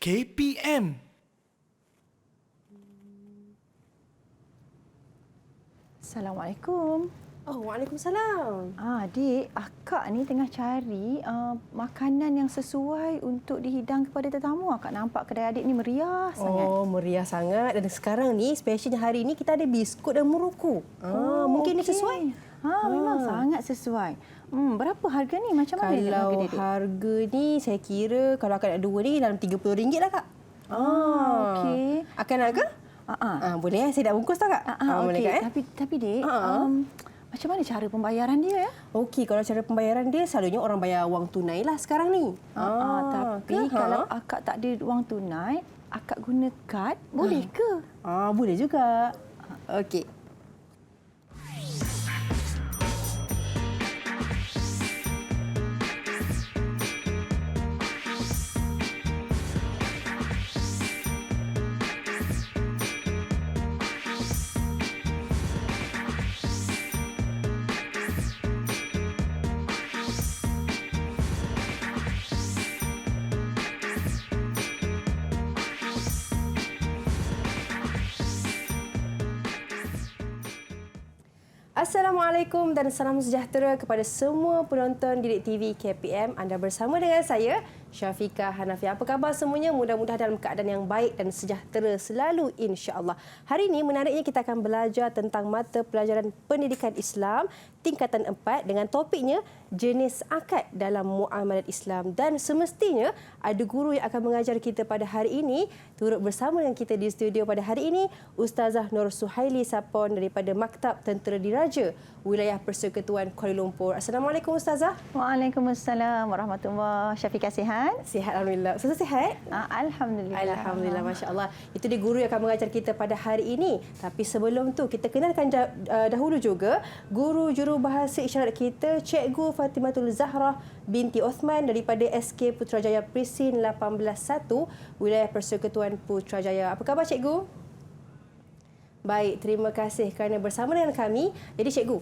KPM. Assalamualaikum. Oh, waalaikumsalam. Adik, akak ni tengah cari makanan yang sesuai untuk dihidang kepada tetamu. Akak nampak kedai adik ni meriah sangat. Oh, meriah sangat. Dan sekarang ni, specialnya hari ni kita ada biskut dan muruku. Mungkin ni sesuai? Memang sangat sesuai. Berapa harga ni? Macam mana Kalau harga dia? harga ni, saya kira kalau akak nak dua ni dalam RM30 lah, Kak. Okey. Akak nak ke? Boleh, saya dah bungkus tak, Kak? Boleh, Okey. Kak? Tapi Dek, macam mana cara pembayaran dia ya? Okey, kalau cara pembayaran dia selalunya orang bayar wang tunai lah sekarang ni. Tapi kalau akak tak ada wang tunai, akak guna kad, boleh ke? Boleh juga. Okey. Assalamualaikum dan salam sejahtera kepada semua penonton Didik TV KPM. Anda bersama dengan saya, Syafiqah Hanafiah. Apa khabar semuanya? Mudah-mudahan dalam keadaan yang baik dan sejahtera selalu, insya-Allah. Hari ini menariknya kita akan belajar tentang mata pelajaran pendidikan Islam tingkatan 4 dengan topiknya jenis akad dalam muamalat Islam. Dan semestinya ada guru yang akan mengajar kita pada hari ini. Turut bersama dengan kita di studio pada hari ini, Ustazah Nur Suhaili Sapon daripada Maktab Tentera Diraja, Wilayah Persekutuan Kuala Lumpur. Assalamualaikum Ustazah. Waalaikumsalam warahmatullahi. Syafiqah sihat? Sihat, Alhamdulillah. Ustazah sihat? Alhamdulillah. Alhamdulillah, Masya Allah. Itu dia guru yang akan mengajar kita pada hari ini. Tapi sebelum tu, kita kenalkan dahulu juga guru jurubahasa isyarat kita, Cikgu Fatimatul Zahra binti Osman daripada SK Putrajaya Prisin 181, Wilayah Persekutuan Putrajaya. Apa khabar Cikgu? Baik, terima kasih kerana bersama dengan kami. Jadi Cikgu,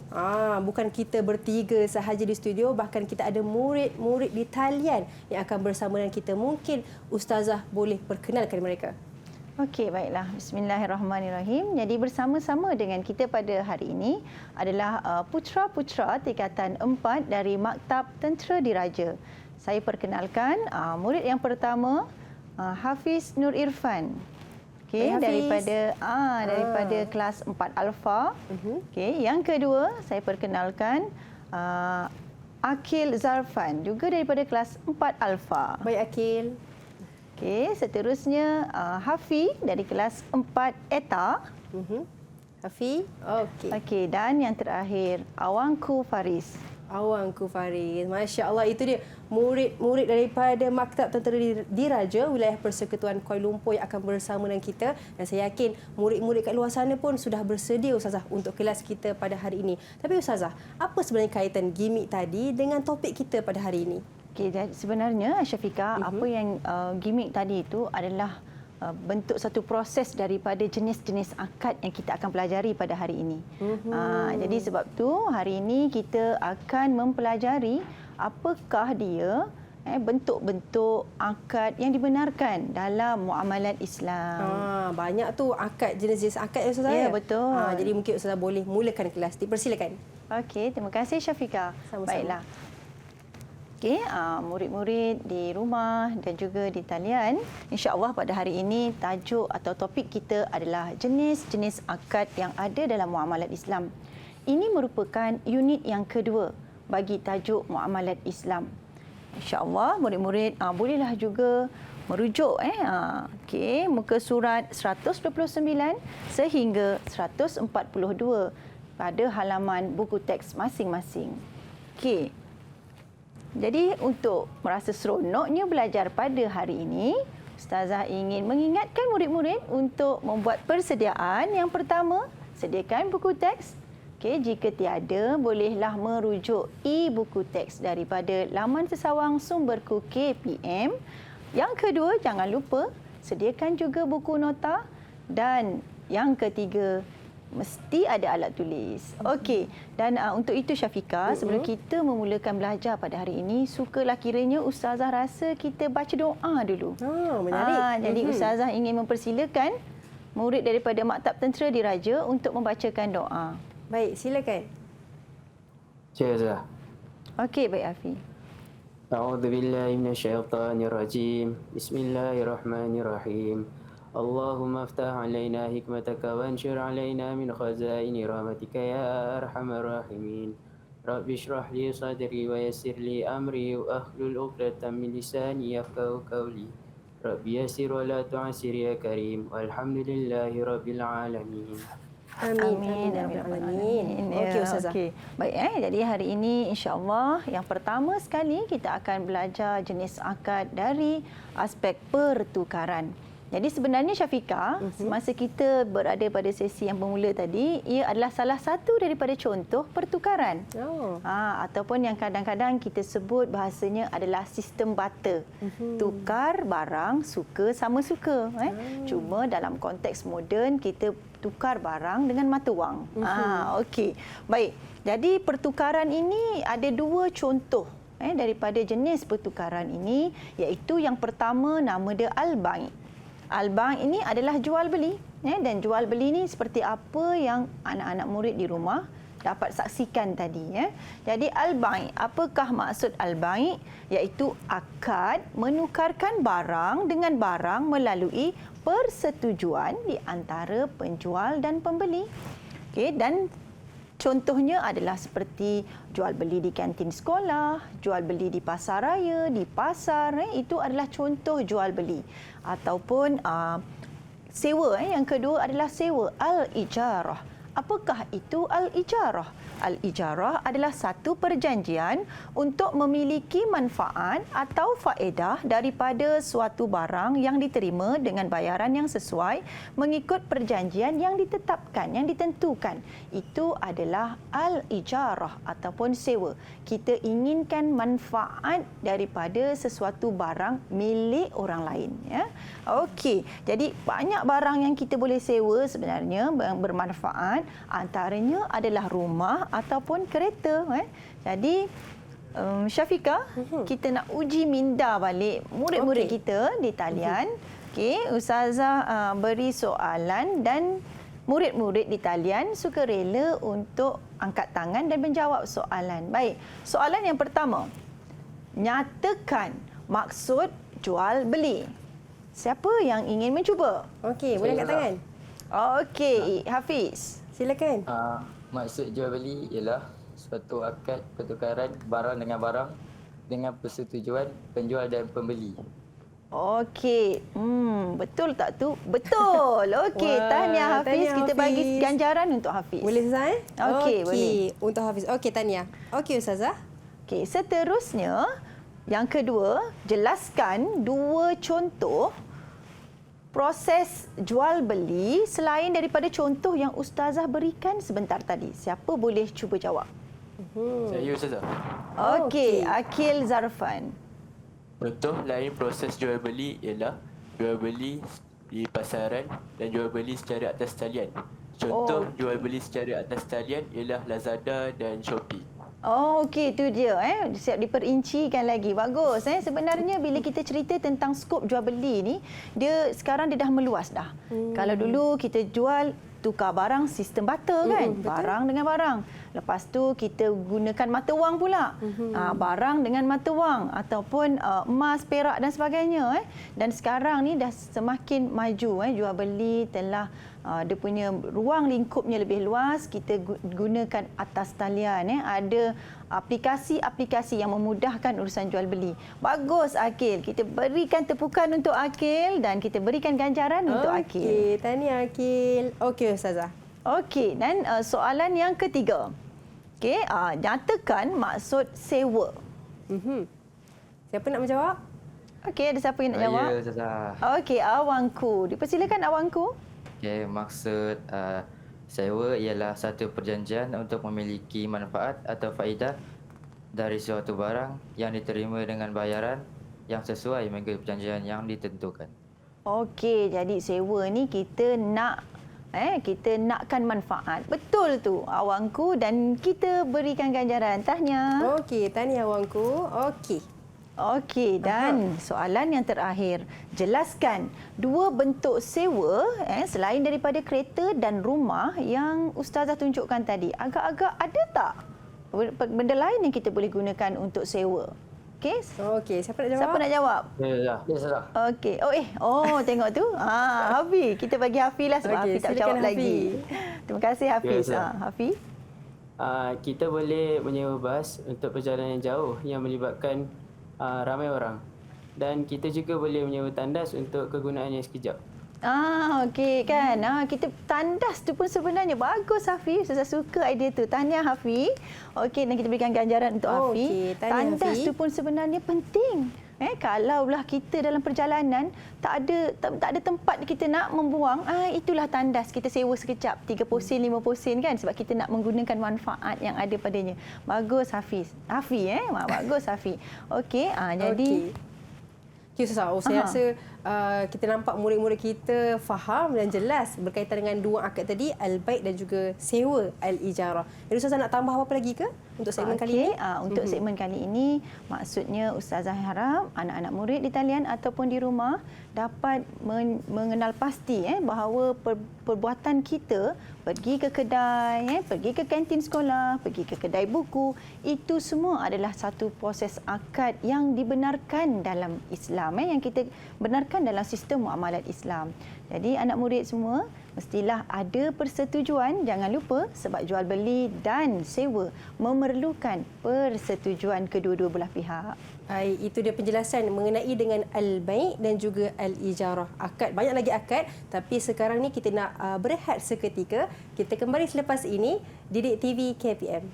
bukan kita bertiga sahaja di studio, bahkan kita ada murid-murid di talian yang akan bersama dengan kita. Mungkin Ustazah boleh perkenalkan mereka. Okey, baiklah. Bismillahirrahmanirrahim. Jadi bersama-sama dengan kita pada hari ini adalah putra-putra tingkatan 4 dari Maktab Tentera Diraja. Saya perkenalkan murid yang pertama, Hafiz Nur Irfan. Okey, daripada kelas 4 Alfa. Okey, yang kedua saya perkenalkan Akil Zarfan, juga daripada kelas 4 Alfa. Baik Akil. Okey, seterusnya Hafi dari kelas 4 ETA. Hafi. Okey. Okey, dan yang terakhir Awangku Faris. Awangku Faris. Masya Allah, itu dia murid-murid daripada Maktab Tentera Diraja, Wilayah Persekutuan Kuala Lumpur yang akan bersama dengan kita. Dan saya yakin murid-murid kat luar sana pun sudah bersedia Ustazah untuk kelas kita pada hari ini. Tapi Ustazah, apa sebenarnya kaitan gimmick tadi dengan topik kita pada hari ini? Okey, sebenarnya Syafiqah, apa yang gimmick tadi itu adalah bentuk satu proses daripada jenis-jenis akad yang kita akan pelajari pada hari ini. Jadi sebab tu hari ini kita akan mempelajari apakah dia bentuk-bentuk akad yang dibenarkan dalam muamalat Islam. Banyak tu akad, jenis-jenis akad ya Ustazah. Ya, betul. Jadi mungkin Ustazah boleh mulakan kelas. Dipersilakan. Okey, terima kasih Syafiqah. Sama-sama. Baiklah. Okey, murid-murid di rumah dan juga di talian, insya-Allah pada hari ini tajuk atau topik kita adalah jenis-jenis akad yang ada dalam muamalat Islam. Ini merupakan unit yang kedua bagi tajuk muamalat Islam. Insya-Allah murid-murid bolehlah juga merujuk okey, muka surat 129 sehingga 142 pada halaman buku teks masing-masing. Okey. Jadi untuk merasa seronoknya belajar pada hari ini, Ustazah ingin mengingatkan murid-murid untuk membuat persediaan. Yang pertama, sediakan buku teks. Okey, jika tiada, bolehlah merujuk e-buku teks daripada laman sesawang sumberku KPM. Yang kedua, jangan lupa sediakan juga buku nota. Dan yang ketiga, mesti ada alat tulis. Okey. Dan untuk itu Syafiqah, sebelum kita memulakan belajar pada hari ini, sukalah kiranya Ustazah rasa kita baca doa dulu. Menarik. Jadi Ustazah ingin mempersilakan murid daripada Maktab Tentera Diraja untuk membacakan doa. Baik, silakan. Ustazah. Okey, baik Afi. A'udzu billahi minasyaitonir rajim. Bismillahirrahmanirrahim. Allahumma aftah alaina hikmataka wanshur alaina min khazaini rahmatika ya arhamar rahimin. Rabbi shrah li sadri wa yassir li amri wa ahlul 'uqdatam min lisani yafqahu qawli. Rabbi yassir wa la tu'assir ya karim. Walhamdulillahi rabbil alamin. Amin. Amin. Okey Ustazah. Okey. Baik, jadi hari ini insya-Allah yang pertama sekali kita akan belajar jenis akad dari aspek pertukaran. Jadi sebenarnya Syafiqah, semasa kita berada pada sesi yang bermula tadi, ia adalah salah satu daripada contoh pertukaran. Ataupun yang kadang-kadang kita sebut bahasanya adalah sistem barter. Tukar barang suka sama suka. Cuma dalam konteks moden kita tukar barang dengan mata wang. Okey. Baik. Jadi pertukaran ini ada dua contoh daripada jenis pertukaran ini, iaitu yang pertama nama dia al-bai'. Al-bai' ini adalah jual beli, dan jual beli ni seperti apa yang anak-anak murid di rumah dapat saksikan tadi. Jadi al-bai', apakah maksud al-bai'? Iaitu akad menukarkan barang dengan barang melalui persetujuan di antara penjual dan pembeli. Okey, dan contohnya adalah seperti jual beli di kantin sekolah, jual beli di pasar raya, di pasar, itu adalah contoh jual beli. Ataupun sewa, yang kedua adalah sewa, al-ijarah. Apakah itu al-ijarah? Al-ijarah adalah satu perjanjian untuk memiliki manfaat atau faedah daripada suatu barang yang diterima dengan bayaran yang sesuai mengikut perjanjian yang ditetapkan, yang ditentukan. Itu adalah al-ijarah ataupun sewa. Kita inginkan manfaat daripada sesuatu barang milik orang lain. Okey, jadi banyak barang yang kita boleh sewa sebenarnya yang bermanfaat. Antaranya adalah rumah ataupun kereta. Jadi Syafiqah, kita nak uji minda balik murid-murid kita di talian. Okey, Ustazah beri soalan dan murid-murid di talian sukarela untuk angkat tangan dan menjawab soalan. Baik, soalan yang pertama. Nyatakan maksud jual beli. Siapa yang ingin mencuba? Okey, boleh angkat tangan. Okey, Hafiz. Silakan. Maksud jual beli ialah suatu akad pertukaran barang dengan barang dengan persetujuan penjual dan pembeli. Okey, betul tak tu? Betul. Okey, tahniah Hafiz. Kita bagi ganjaran untuk Hafiz. Boleh Ustazah? Okey, boleh. Untuk Hafiz. Okey, tahniah. Okey Ustazah. Okey, seterusnya yang kedua, jelaskan dua contoh proses jual beli selain daripada contoh yang Ustazah berikan sebentar tadi. Siapa boleh cuba jawab? Saya Ustazah. Okey, Akil Zarfan. Contoh lain proses jual beli ialah jual beli di pasaran dan jual beli secara atas talian. Contoh jual beli secara atas talian ialah Lazada dan Shopee. Okey, itu dia. Siap diperincikan lagi. Bagus. Sebenarnya bila kita cerita tentang skop jual beli ni, sekarang dia dah meluas dah. Kalau dulu kita jual tukar barang sistem barter kan, barang dengan barang. Lepas tu kita gunakan mata wang pula. Barang dengan mata wang ataupun emas, perak dan sebagainya. Dan sekarang ni dah semakin maju. Jual beli telah dia punya ruang lingkupnya lebih luas. Kita gunakan atas talian. Ada aplikasi-aplikasi yang memudahkan urusan jual beli. Bagus Akil. Kita berikan tepukan untuk Akil dan kita berikan ganjaran untuk Akil. Okey, tahniah Akil. Okey Ustazah. Okey, dan soalan yang ketiga. Okey, nyatakan maksud sewa. Siapa nak menjawab? Okey, ada siapa yang nak jawab? Ya, Ustazah. Okey, Awangku. Dipersilakan Awangku. Okey, maksud sewa ialah satu perjanjian untuk memiliki manfaat atau faedah dari suatu barang yang diterima dengan bayaran yang sesuai mengikut perjanjian yang ditentukan. Okey, jadi sewa ni kita nak Kita nakkan manfaat. Betul tu awangku, dan kita berikan ganjaran. Tahniah. Okey, tahniah awangku. Okey. Okey, dan soalan yang terakhir. Jelaskan 2 bentuk sewa selain daripada kereta dan rumah yang Ustazah tunjukkan tadi. Agak-agak ada tak benda lain yang kita boleh gunakan untuk sewa? Okey. Okey, siapa nak jawab? Siapa nak jawab? Ya, Ustazah. Okey. Tengok tu. Hafiz. Kita bagi Hafiz lah sebab Okey, Hafiz tak silakan, jawab Hafiz. lagi. Terima kasih Hafiz. Ya, Hafiz. Kita boleh menyewa bas untuk perjalanan jauh yang melibatkan ramai orang. Dan kita juga boleh menyewa tandas untuk kegunaan yang sekejap. Okey kan. Kita tandas tu pun sebenarnya bagus Hafiz. Saya suka idea tu. Tahniah Hafiz. Okey, dan kita berikan ganjaran untuk Hafiz. Okey, tahniah, Tandas Hafiz. tu pun sebenarnya penting. Kalaulah kita dalam perjalanan tak ada tempat kita nak membuang, itulah tandas. Kita sewa sekejap 3 sen 5 sen kan, sebab kita nak menggunakan manfaat yang ada padanya. Bagus Hafiz. Bagus Hafiz. Okey, jadi Okey Ustazah, saya rasa kita nampak murid-murid kita faham dan jelas berkaitan dengan 2 akad tadi, al-bai' dan juga sewa al-ijarah. Jadi Ustazah nak tambah apa lagi ke untuk segmen kali ini? Untuk segmen kali ini, maksudnya Ustazah harap anak-anak murid di talian ataupun di rumah dapat mengenal pasti bahawa perbuatan kita pergi ke kedai, pergi ke kantin sekolah, pergi ke kedai buku, itu semua adalah satu proses akad yang dibenarkan dalam Islam, yang kita benarkan dalam sistem muamalat Islam. Jadi anak murid semua mestilah ada persetujuan, jangan lupa, sebab jual beli dan sewa memerlukan persetujuan kedua-dua belah pihak. Itu dia penjelasan mengenai dengan al-bai' dan juga al-ijarah. Akad, banyak lagi akad, tapi sekarang ni kita nak berehat seketika. Kita kembali selepas ini, Didik TV KPM.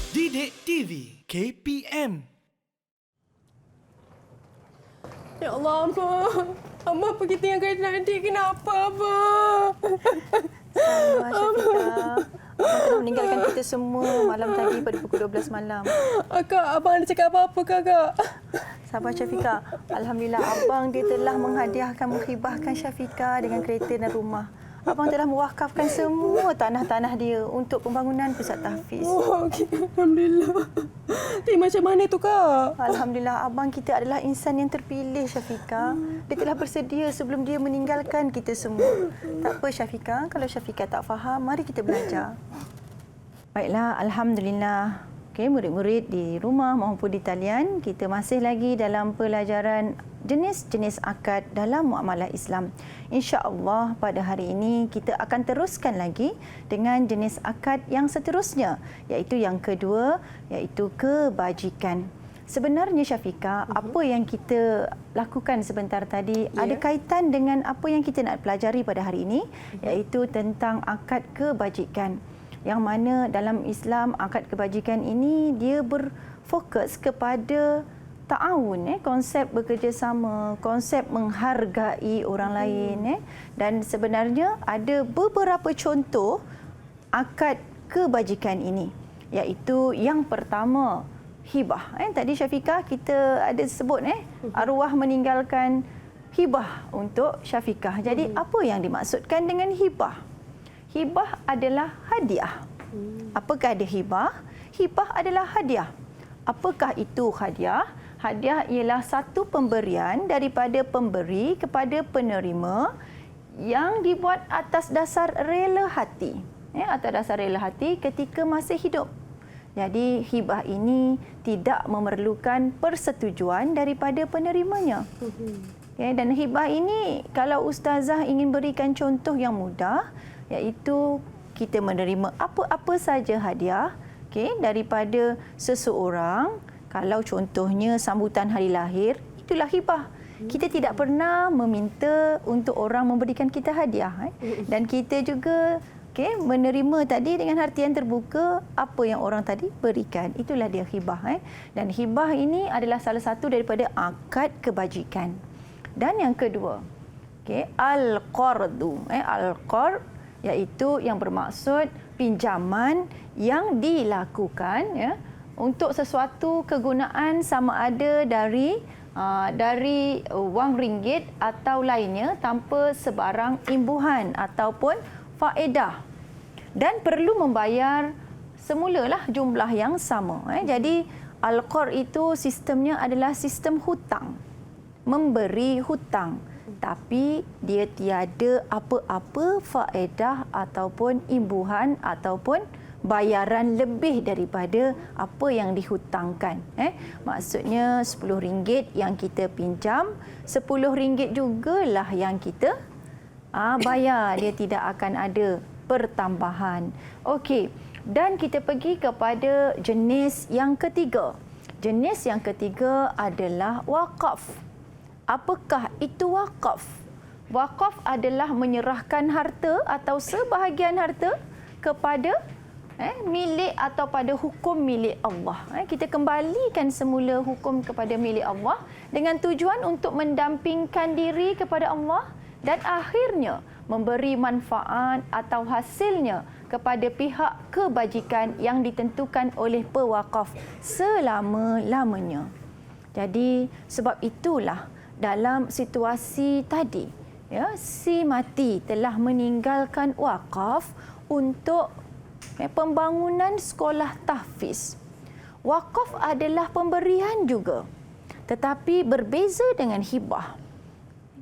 Didik TV KPM. Ya Allah, Abah pergi tinggalkan adik. Kenapa, Abah? Sabar Syafiqah. Abang telah meninggalkan kita semua malam tadi pada pukul 12 malam. Akak, Abang ada cakap apa-apa ke, Akak? Sabar Syafiqah. Alhamdulillah abang dia telah menghadiahkan, menghibahkan Syafiqah dengan kereta dan rumah. Abang telah mewakafkan semua tanah-tanah dia untuk pembangunan pusat tahfiz. Oh, okey. Alhamdulillah. Tapi macam mana tu, Kak? Alhamdulillah abang kita adalah insan yang terpilih Syafiqah. Dia telah bersedia sebelum dia meninggalkan kita semua. Tak apa Syafiqah, kalau Syafiqah tak faham, mari kita belajar. Baiklah, alhamdulillah. Okey, murid-murid di rumah maupun di talian, kita masih lagi dalam pelajaran jenis-jenis akad dalam muamalah Islam. Insya-Allah pada hari ini kita akan teruskan lagi dengan jenis akad yang seterusnya, iaitu yang kedua, iaitu kebajikan. Sebenarnya Syafiqah, apa yang kita lakukan sebentar tadi ada kaitan dengan apa yang kita nak pelajari pada hari ini, iaitu tentang akad kebajikan. Yang mana dalam Islam akad kebajikan ini dia berfokus kepada ta'awun, konsep bekerjasama, konsep menghargai orang lain. Dan sebenarnya ada beberapa contoh akad kebajikan ini, iaitu yang pertama hibah. Tadi Syafiqah kita ada sebut arwah meninggalkan hibah untuk Syafiqah. Jadi apa yang dimaksudkan dengan hibah? Hibah adalah hadiah. Apakah ada hibah? Hibah adalah hadiah. Apakah itu hadiah? Hadiah ialah satu pemberian daripada pemberi kepada penerima yang dibuat atas dasar rela hati. Atas dasar rela hati ketika masih hidup. Jadi hibah ini tidak memerlukan persetujuan daripada penerimanya. Dan hibah ini kalau ustazah ingin berikan contoh yang mudah, iaitu kita menerima apa-apa saja hadiah daripada seseorang Kalau contohnya sambutan hari lahir, itulah hibah. Kita tidak pernah meminta untuk orang memberikan kita hadiah. Dan kita juga menerima tadi dengan hati yang terbuka apa yang orang tadi berikan. Itulah dia hibah. Dan hibah ini adalah salah satu daripada akad kebajikan. Dan yang kedua, al-qardu. Al-qard iaitu yang bermaksud pinjaman yang dilakukan untuk sesuatu kegunaan sama ada dari wang ringgit atau lainnya tanpa sebarang imbuhan ataupun faedah, dan perlu membayar semulalah jumlah yang sama. Jadi al-qard itu sistemnya adalah sistem hutang, memberi hutang, tapi dia tiada apa-apa faedah ataupun imbuhan ataupun bayaran lebih daripada apa yang dihutangkan. Maksudnya RM10 yang kita pinjam, RM10 jugalah yang kita bayar. Dia tidak akan ada pertambahan. Okey, dan kita pergi kepada jenis yang ketiga. Jenis yang ketiga adalah wakaf. Apakah itu wakaf? Wakaf adalah menyerahkan harta atau sebahagian harta kepada milik atau pada hukum milik Allah. Kita kembalikan semula hukum kepada milik Allah dengan tujuan untuk mendampingkan diri kepada Allah dan akhirnya memberi manfaat atau hasilnya kepada pihak kebajikan yang ditentukan oleh pewakaf selama-lamanya. Jadi sebab itulah dalam situasi tadi, si mati telah meninggalkan wakaf untuk pembangunan sekolah tahfiz. Wakaf adalah pemberian juga, tetapi berbeza dengan hibah.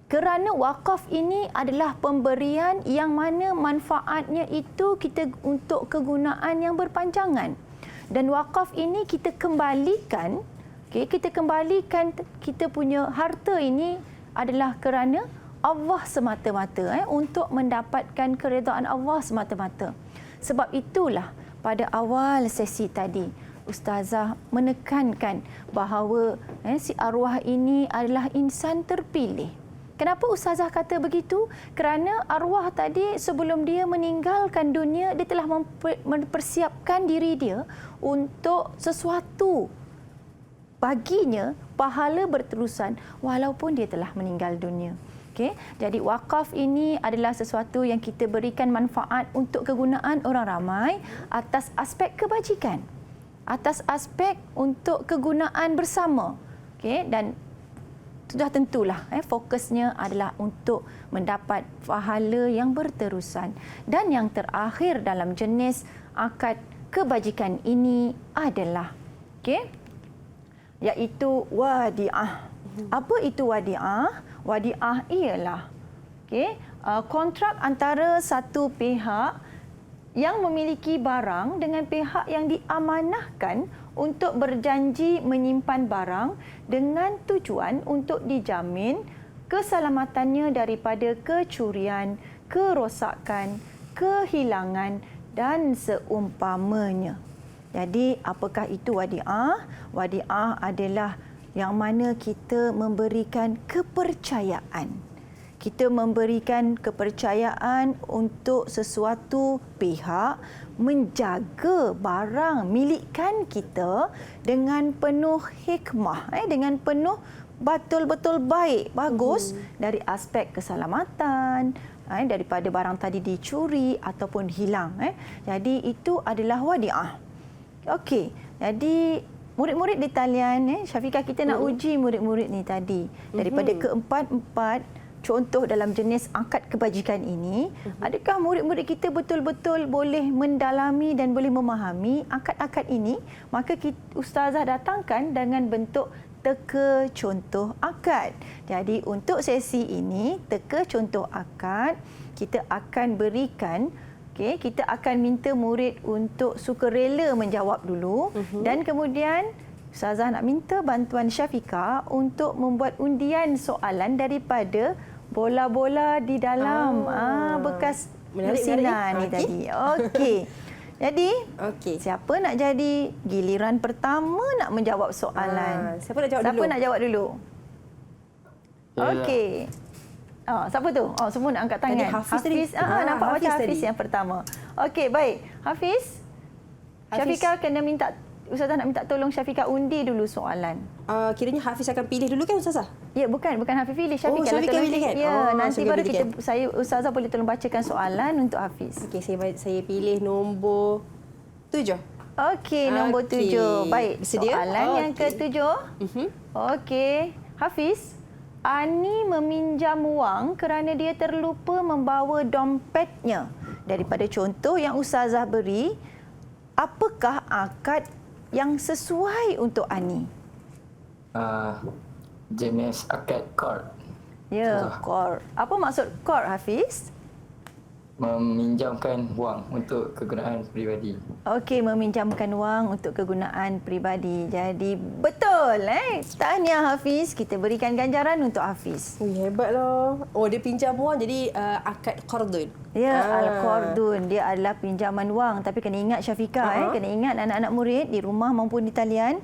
Kerana wakaf ini adalah pemberian yang mana manfaatnya itu kita untuk kegunaan yang berpanjangan. Dan wakaf ini kita kembalikan, kita punya harta ini adalah kerana Allah semata-mata, untuk mendapatkan keredaan Allah semata-mata. Sebab itulah pada awal sesi tadi Ustazah menekankan bahawa si arwah ini adalah insan terpilih. Kenapa Ustazah kata begitu? Kerana arwah tadi sebelum dia meninggalkan dunia, dia telah mempersiapkan diri dia untuk sesuatu baginya pahala berterusan walaupun dia telah meninggal dunia. Jadi wakaf ini adalah sesuatu yang kita berikan manfaat untuk kegunaan orang ramai atas aspek kebajikan, atas aspek untuk kegunaan bersama. Dan sudah tentulah fokusnya adalah untuk mendapat pahala yang berterusan. Dan yang terakhir dalam jenis akad kebajikan ini adalah iaitu wadi'ah. Apa itu wadi'ah? Wadi'ah ialah kontrak antara satu pihak yang memiliki barang dengan pihak yang diamanahkan untuk berjanji menyimpan barang dengan tujuan untuk dijamin keselamatannya daripada kecurian, kerosakan, kehilangan dan seumpamanya. Jadi apakah itu wadi'ah? Wadi'ah adalah yang mana kita memberikan kepercayaan. Kita memberikan kepercayaan untuk sesuatu pihak menjaga barang milikan kita dengan penuh hikmah, dengan penuh betul-betul baik, bagus dari aspek keselamatan, daripada barang tadi dicuri ataupun hilang. Jadi itu adalah wadi'ah. Okey, jadi murid-murid di talian, Syafiqah, kita nak uji murid-murid ni tadi. Daripada keempat-empat contoh dalam jenis akad kebajikan ini, adakah murid-murid kita betul-betul boleh mendalami dan boleh memahami akad-akad ini? Maka Ustazah datangkan dengan bentuk teka contoh akad. Jadi untuk sesi ini, teka contoh akad, kita akan berikan, kita akan minta murid untuk sukarela menjawab dulu, dan kemudian Ustazah nak minta bantuan Syafiqah untuk membuat undian soalan daripada bola-bola di dalam bekas lusinan ni tadi. Okey. Jadi, Okey. siapa nak jadi giliran pertama nak menjawab soalan? Siapa nak jawab Siapa dulu? nak jawab dulu? Saya Okey. Siapa tu? Semua nak angkat tangan. Tadi Hafiz tadi. Nampak Hafiz macam Hafiz tadi. yang pertama. Okey, baik. Hafiz, Syafiqah kena minta, Ustazah nak minta tolong Syafiqah undi dulu soalan. Kiranya Hafiz akan pilih dulu kan Ustazah? Ya, bukan Hafiz pilih. Syafiqah Syafiqah pilih kan? Ya, nanti Syafiqah baru pilih kan? Ustazah boleh tolong bacakan soalan untuk Hafiz. Okey, saya pilih nombor 7. Okey, nombor Okey. 7. Baik, Bersedia? soalan yang ke-7. Okey, Hafiz. Ani meminjam wang kerana dia terlupa membawa dompetnya. Daripada contoh yang Ustazah beri, apakah akad yang sesuai untuk Ani? jenis akad qard. Ya, qard. Apa maksud qard, Hafiz? Meminjamkan wang untuk kegunaan peribadi. Okey, meminjamkan wang untuk kegunaan peribadi. Jadi, betul. Tahniah Hafiz. Kita berikan ganjaran untuk Hafiz. Hebatlah. Oh, dia pinjam wang jadi akad qardun. Ya, Al-Qardun. Dia adalah pinjaman wang. Tapi kena ingat Syafiqah, kena ingat anak-anak murid di rumah maupun di talian.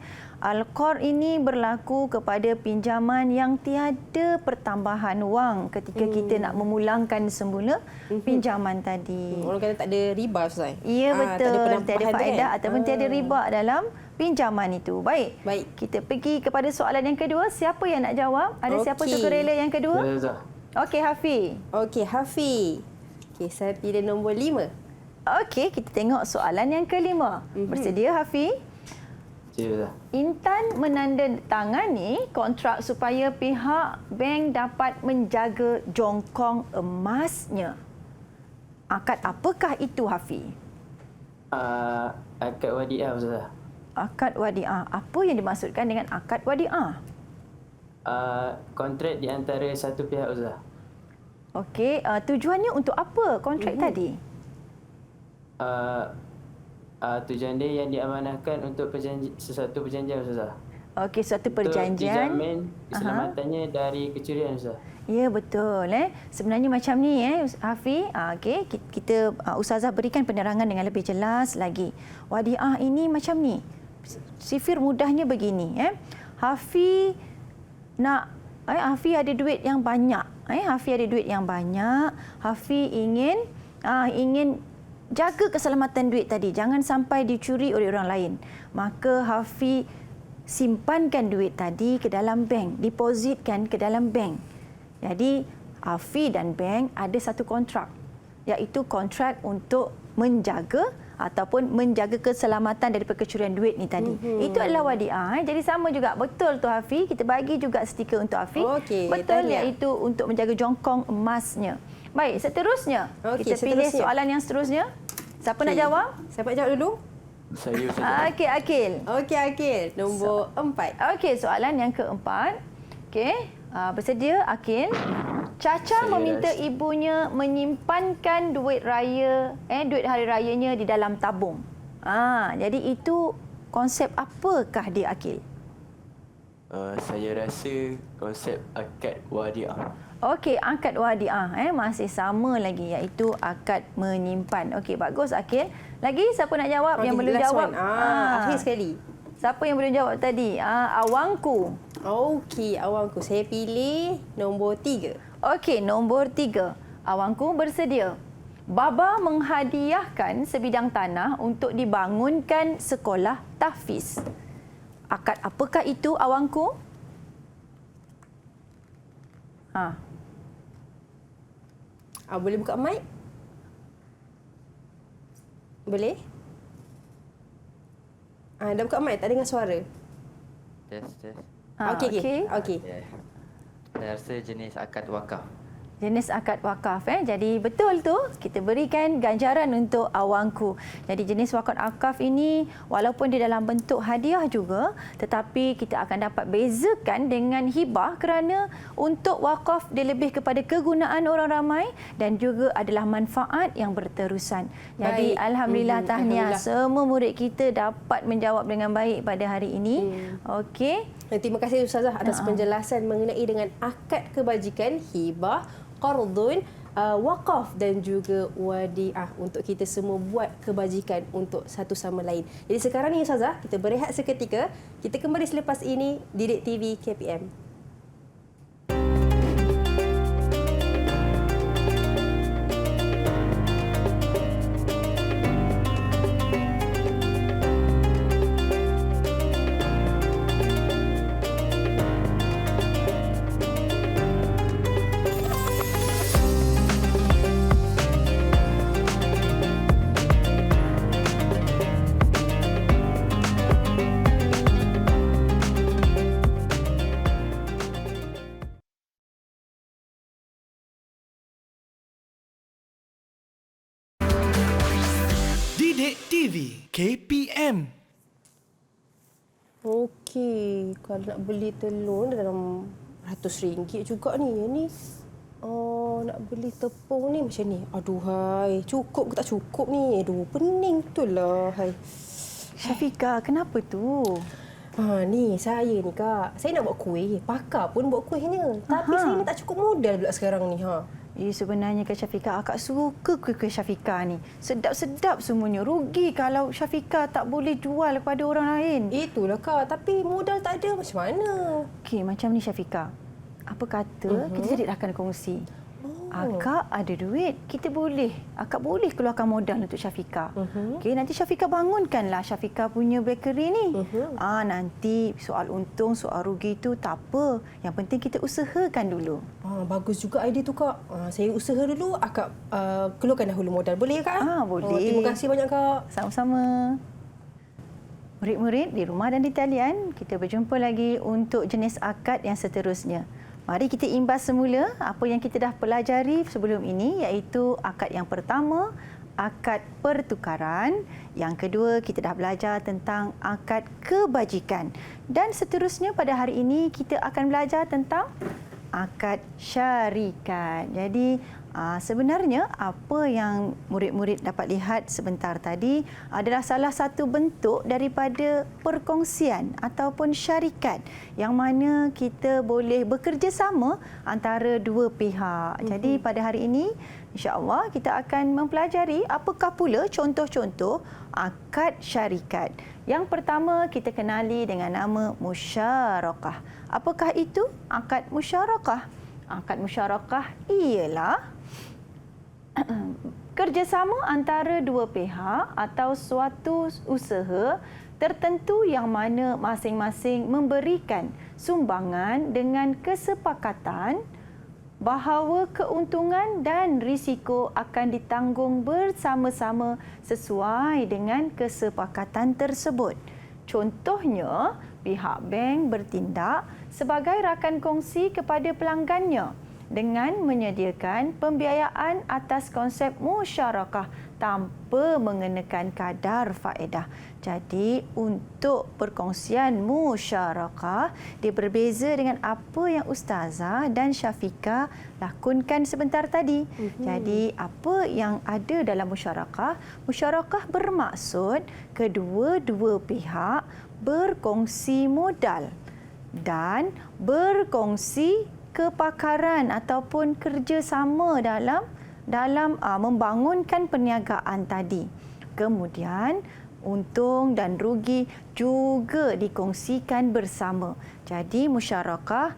Al-Qard ini berlaku kepada pinjaman yang tiada pertambahan wang ketika kita nak memulangkan semula pinjaman tadi. Orang kata tak ada riba Ustaz. Ya, betul. Tiada faedah ataupun tiada riba dalam pinjaman itu. Baik. Baik. Kita pergi kepada soalan yang kedua. Siapa yang nak jawab? Ada siapa Okey. sukarela yang kedua? Ustazah. Okey, Hafiz. Okey, Hafiz. Okey, saya pilih nombor 5. Okey, kita tengok soalan yang kelima. Bersedia, Hafiz? Ya, Ustazah. Intan menandatangani kontrak supaya pihak bank dapat menjaga jongkong emasnya. Akad apakah itu, Hafiz? Akad wadiah, Ustazah. Akad wadiah. Apa yang dimaksudkan dengan akad wadiah? Kontrak di antara satu pihak, Ustazah. Okey, tujuannya untuk apa kontrak tadi? Tujuan dia yang diamanahkan untuk sesuatu perjanjian, Ustazah. Okey, suatu Untuk perjanjian. dijamin keselamatannya dari kecurian, Ustazah. Ya, betul. Sebenarnya macam ni, Hafiz. Okey, kita Ustazah berikan penerangan dengan lebih jelas lagi. Wadiah ini macam ni. Sifir mudahnya begini. Hafiz nak, Hafiz ada duit yang banyak. Hafiz ada duit yang banyak. Hafiz ingin jaga keselamatan duit tadi. Jangan sampai dicuri oleh orang lain. Maka Hafiz simpankan duit tadi ke dalam bank. Depositkan ke dalam bank. Jadi Hafiz dan bank ada satu kontrak. Iaitu kontrak untuk menjaga ataupun menjaga keselamatan daripada kecurian duit ni tadi. Itu adalah wadiah. Jadi sama juga. Betul tu Hafiz. Kita bagi juga stiker untuk Hafiz. Okey, betul, tahniah. iaitu untuk menjaga jongkong emasnya. Baik, seterusnya. Okey, Kita pilih seterusnya. soalan yang seterusnya. Siapa nak jawab? Siapa nak jawab dulu? Saya Ustazah. Okey, Akil. Okey, Akil. Nombor 4. Okey, soalan yang keempat. Okey, bersedia Akil? Caca Saya meminta rasa- ibunya menyimpankan duit raya, duit hari rayanya di dalam tabung. Jadi itu konsep apakah dia, Akil? Saya rasa konsep akad wadiah. Okey, akad wadiah masih sama lagi iaitu akad menyimpan. Okey, bagus Akil. Lagi siapa nak jawab yang belum last jawab? one. Akhir sekali. Siapa yang belum jawab tadi? Awangku. Okey, awangku. Saya pilih nombor 3. Okey, nombor 3. Awangku bersedia. Baba menghadiahkan sebidang tanah untuk dibangunkan sekolah tahfiz. Akad apakah itu, awangku? Boleh buka mic? Boleh? Dah buka mic, tak dengar suara. Test. Okey. Saya rasa jenis akad wakaf. Jenis akad wakaf. Jadi betul tu, kita berikan ganjaran untuk awangku. Jadi jenis wakaf ini walaupun di dalam bentuk hadiah juga, tetapi kita akan dapat bezakan dengan hibah kerana untuk wakaf dia lebih kepada kegunaan orang ramai dan juga adalah manfaat yang berterusan. Jadi Baik. alhamdulillah tahniah, Alhamdulillah. semua murid kita dapat menjawab dengan baik pada hari ini. Okey. Terima kasih Ustazah atas penjelasan mengenai dengan akad kebajikan, hibah, qardun wakaf dan juga wadiah untuk kita semua buat kebajikan untuk satu sama lain. Jadi sekarang ni Ustazah, kita berehat seketika. Kita kembali selepas ini Didik TV KPM. Didik TV KPM. Okey, kalau nak beli telur dalam RM100 juga ni. Ni nak beli tepung ni macam ni. Aduhai, cukup ke tak cukup ni? Aduh, pening betul lah. Hai. Syafiqah, kenapa tu? Ni saya ni Kak. Saya nak buat kuih. Pakar pun buat kuihnya. Tapi saya ni tak cukup modal pula sekarang ni. Sebenarnya Kak Syafiqah, akak suka kuih-kuih Syafiqah ni. Sedap-sedap semuanya. Rugi kalau Syafiqah tak boleh jual kepada orang lain. Itulah Kak. Tapi modal tak ada macam mana? Okey, macam ni Syafiqah. Apa kata kita jadi rakan kongsi. Akak ada duit, akak boleh keluarkan modal untuk Syafiqah. Okey, nanti Syafiqah bangunkanlah Syafiqah punya bakery ni. Nanti soal untung, soal rugi tu tak apa. Yang penting kita usahakan dulu. Bagus juga idea tu Kak. Saya usaha dulu, akak keluarkan dahulu modal. Boleh ya Kak? Boleh. Terima kasih banyak Kak. Sama-sama. Murid-murid di rumah dan di talian, kita berjumpa lagi untuk jenis akad yang seterusnya. Mari kita imbas semula apa yang kita dah pelajari sebelum ini, iaitu akad yang pertama, akad pertukaran. Yang kedua, kita dah belajar tentang akad kebajikan. Dan seterusnya pada hari ini kita akan belajar tentang akad syarikat. Jadi sebenarnya apa yang murid-murid dapat lihat sebentar tadi adalah salah satu bentuk daripada perkongsian ataupun syarikat yang mana kita boleh bekerjasama antara dua pihak. Jadi pada hari ini insya-Allah kita akan mempelajari apakah pula contoh-contoh akad syarikat. Yang pertama kita kenali dengan nama musyarakah. Apakah itu akad musyarakah? Akad musyarakah ialah kerjasama antara dua pihak atau suatu usaha tertentu yang mana masing-masing memberikan sumbangan dengan kesepakatan bahawa keuntungan dan risiko akan ditanggung bersama-sama sesuai dengan kesepakatan tersebut. Contohnya, pihak bank bertindak sebagai rakan kongsi kepada pelanggannya dengan menyediakan pembiayaan atas konsep musyarakah tanpa mengenakan kadar faedah. Jadi, untuk perkongsian musyarakah, dia berbeza dengan apa yang Ustazah dan Syafiqah lakonkan sebentar tadi. Jadi, apa yang ada dalam musyarakah? Musyarakah bermaksud kedua-dua pihak berkongsi modal dan berkongsi kepakaran ataupun kerjasama dalam membangunkan perniagaan tadi. Kemudian untung dan rugi juga dikongsikan bersama. Jadi musyarakah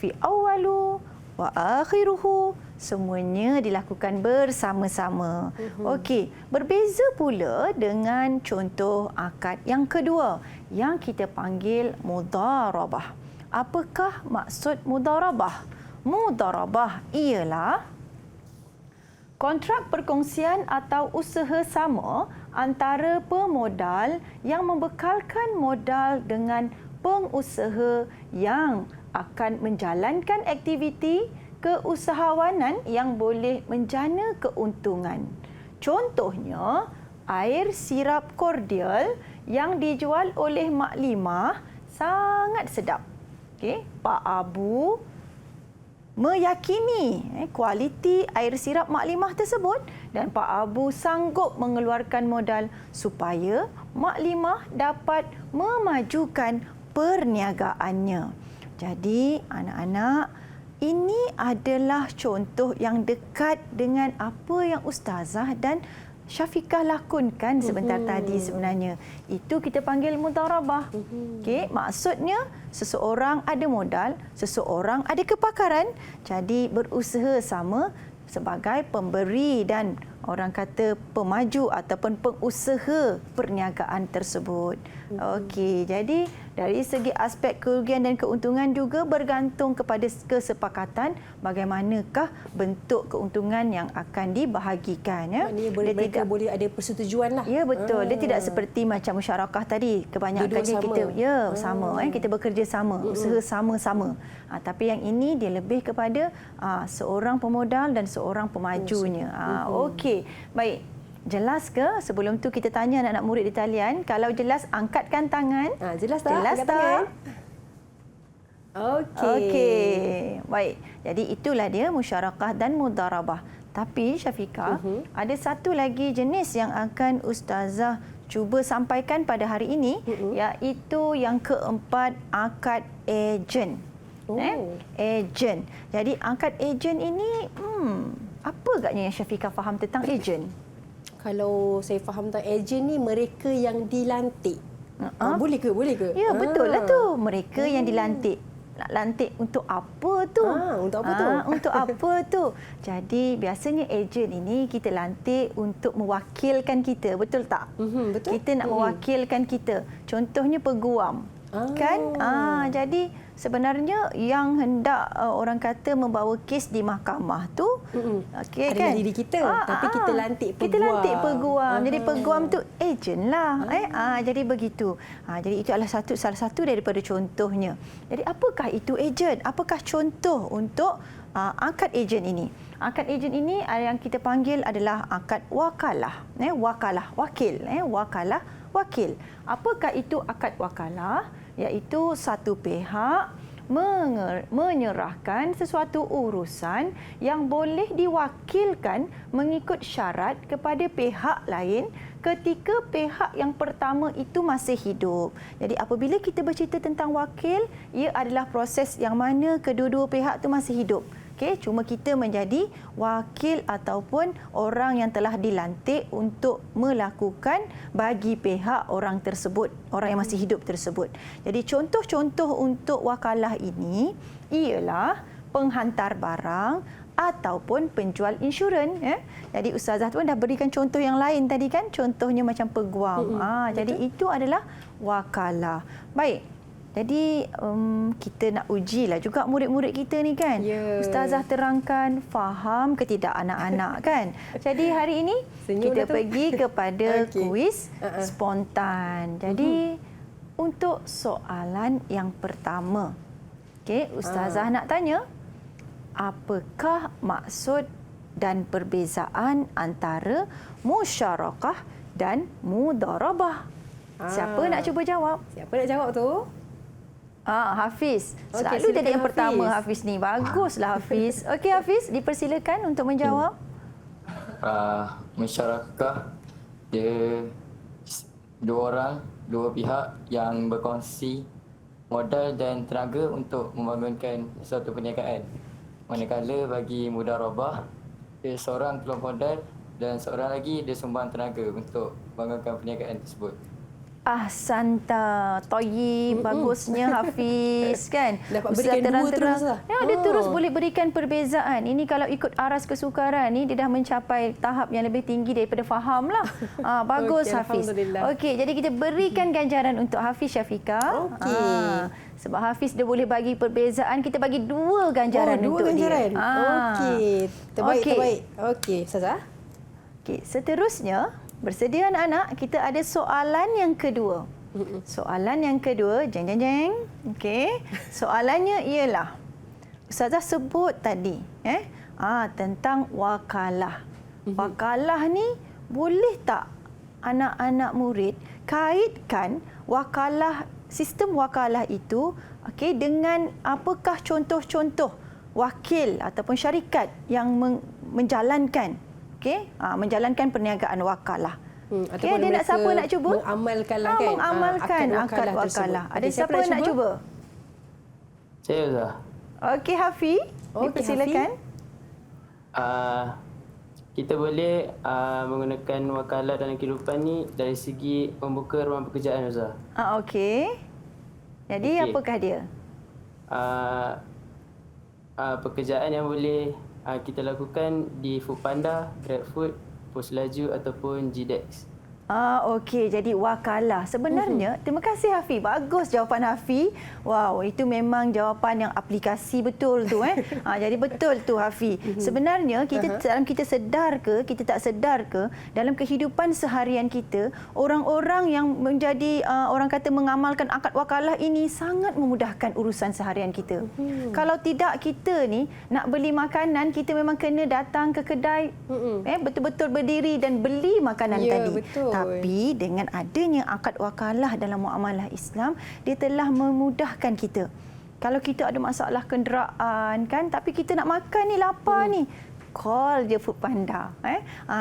fi awalu wa akhiruhu, semuanya dilakukan bersama-sama. Okey, berbeza pula dengan contoh akad yang kedua yang kita panggil mudharabah. Apakah maksud mudharabah? Mudharabah ialah kontrak perkongsian atau usaha sama antara pemodal yang membekalkan modal dengan pengusaha yang akan menjalankan aktiviti keusahawanan yang boleh menjana keuntungan. Contohnya, air sirap kordial yang dijual oleh Mak Limah sangat sedap. Okey, Pak Abu meyakini kualiti air sirap Mak Limah tersebut dan Pak Abu sanggup mengeluarkan modal supaya Mak Limah dapat memajukan perniagaannya. Jadi, anak-anak, ini adalah contoh yang dekat dengan apa yang Ustazah dan Syafiqah lakonkan sebentar tadi sebenarnya. Itu kita panggil mudharabah. Okey, maksudnya seseorang ada modal, seseorang ada kepakaran, jadi berusaha sama sebagai pemberi dan orang kata pemaju ataupun pengusaha perniagaan tersebut. Okey, jadi dari segi aspek kerugian dan keuntungan juga bergantung kepada kesepakatan bagaimanakah bentuk keuntungan yang akan dibahagikan. Ya. Maknanya mereka boleh ada persetujuan lah. Ya, betul. Dia tidak seperti macam musyarakah tadi. Kebanyakannya kita sama, kita bekerja sama, usaha sama-sama. Tapi yang ini dia lebih kepada seorang pemodal dan seorang pemajunya. Okey, baik. Jelas ke? Sebelum tu kita tanya anak-anak murid di talian. Kalau jelas, angkatkan tangan. Jelas tak? Jelas Angkat tak? tangan. Okey. Baik. Jadi itulah dia musyarakah dan mudharabah. Tapi Syafiqah, ada satu lagi jenis yang akan Ustazah cuba sampaikan pada hari ini, iaitu yang keempat, akad ejen. Ejen. Jadi akad ejen ini, apa agaknya yang Syafiqah faham tentang ejen? Kalau saya faham tentang ejen ni, mereka yang dilantik. Boleh ke? Ya, betul lah tu. Mereka yang dilantik. Nak lantik untuk apa tu? Untuk apa tu? Untuk apa tu? Jadi biasanya ejen ini kita lantik untuk mewakilkan kita. Betul tak? Betul. Kita nak mewakilkan kita. Contohnya peguam. Kan? Jadi sebenarnya yang hendak orang kata membawa kes di mahkamah tu okey adalah kan? diri kita, tapi kita lantik peguam. Kita lantik peguam. Jadi peguam tu ejen lah. Jadi begitu. Jadi itu adalah salah satu daripada contohnya. Jadi apakah itu ejen? Apakah contoh untuk akad ejen ini? Akad ejen ini yang kita panggil adalah akad wakalah. Wakalah, wakil. Wakalah, wakil. Apakah itu akad wakalah? Iaitu satu pihak menyerahkan sesuatu urusan yang boleh diwakilkan mengikut syarat kepada pihak lain ketika pihak yang pertama itu masih hidup. Jadi apabila kita bercerita tentang wakil, ia adalah proses yang mana kedua-dua pihak itu masih hidup. Cuma kita menjadi wakil ataupun orang yang telah dilantik untuk melakukan bagi pihak orang tersebut, orang yang masih hidup tersebut. Jadi contoh-contoh untuk wakalah ini ialah penghantar barang ataupun penjual insurans. Jadi Ustazah pun dah berikan contoh yang lain tadi kan, contohnya macam peguam. Jadi itu adalah wakalah. Baik. Jadi kita nak ujilah juga murid-murid kita ni kan. Ustazah terangkan, faham ke tidak anak-anak kan. Jadi hari ini kita pergi kepada kuis spontan. Jadi untuk soalan yang pertama. Ustazah nak tanya, apakah maksud dan perbezaan antara musyarakah dan mudharabah? Siapa nak cuba jawab? Siapa nak jawab tu? Hafiz. Selalu jadi yang pertama Hafiz ni. Baguslah Hafiz. Okey Hafiz, dipersilakan untuk menjawab. Musyarakah dia dua pihak yang berkongsi modal dan tenaga untuk membangunkan suatu perniagaan. Manakala bagi mudharabah, dia seorang keluar modal dan seorang lagi dia sumbang tenaga untuk bangunkan perniagaan tersebut. Ahsanta, Thayyib, bagusnya Hafiz kan. Dapat berikan dua terus lah. Dia terus boleh berikan perbezaan. Ini kalau ikut aras kesukaran ni dia dah mencapai tahap yang lebih tinggi daripada faham lah. Bagus Hafiz. Okey, jadi kita berikan ganjaran untuk Hafiz Syafiqah. Sebab Hafiz dia boleh bagi perbezaan, kita bagi dua ganjaran untuk dia. Okey, terbaik. Okey, Ustazah. Okey, seterusnya bersedia anak-anak, kita ada soalan yang kedua. Soalan yang kedua, jeng. Okey. Soalannya ialah, Ustazah sebut tadi tentang wakalah. Wakalah ni boleh tak anak-anak murid kaitkan wakalah, sistem wakalah itu dengan apakah contoh-contoh wakil ataupun syarikat yang menjalankan menjalankan perniagaan wakalah. Dia nak siapa nak cuba? Mengamalkanlah kan. Mengamalkan akad wakalah. Ada siapa nak cuba? Saya Ustazah. Okey Hafiz. Okey, Dipersilakan. Kita boleh menggunakan wakalah dalam kehidupan ni dari segi membuka ruang pekerjaan, Ustaz. Okey. Jadi Okey. apakah dia? Pekerjaan yang boleh kita lakukan di Foodpanda, GrabFood, Pos Laju ataupun GDEX. Okey. Jadi wakalah. Sebenarnya, terima kasih Hafiz. Bagus jawapan Hafiz. Wow, itu memang jawapan yang aplikasi betul tu. Jadi betul tu Hafiz. Sebenarnya, dalam kita sedar ke, kita tak sedar ke, dalam kehidupan seharian kita, orang-orang yang menjadi, orang kata mengamalkan akad wakalah ini sangat memudahkan urusan seharian kita. Kalau tidak, kita ni nak beli makanan, kita memang kena datang ke kedai, betul-betul berdiri dan beli makanan Ya, tadi. betul. Tapi dengan adanya akad wakalah dalam muamalah Islam, dia telah memudahkan kita. Kalau kita ada masalah kenderaan kan, tapi kita nak makan ni, lapar ni, call je Foodpanda.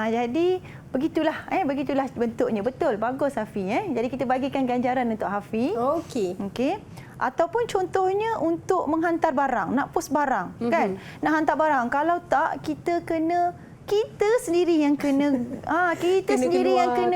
Jadi begitulah bentuknya. Betul, bagus Hafiz. Jadi kita bagikan ganjaran untuk Hafiz. Okey. Okey. Ataupun contohnya untuk menghantar barang, nak post barang kan. Nak hantar barang, kalau tak kita sendiri yang kena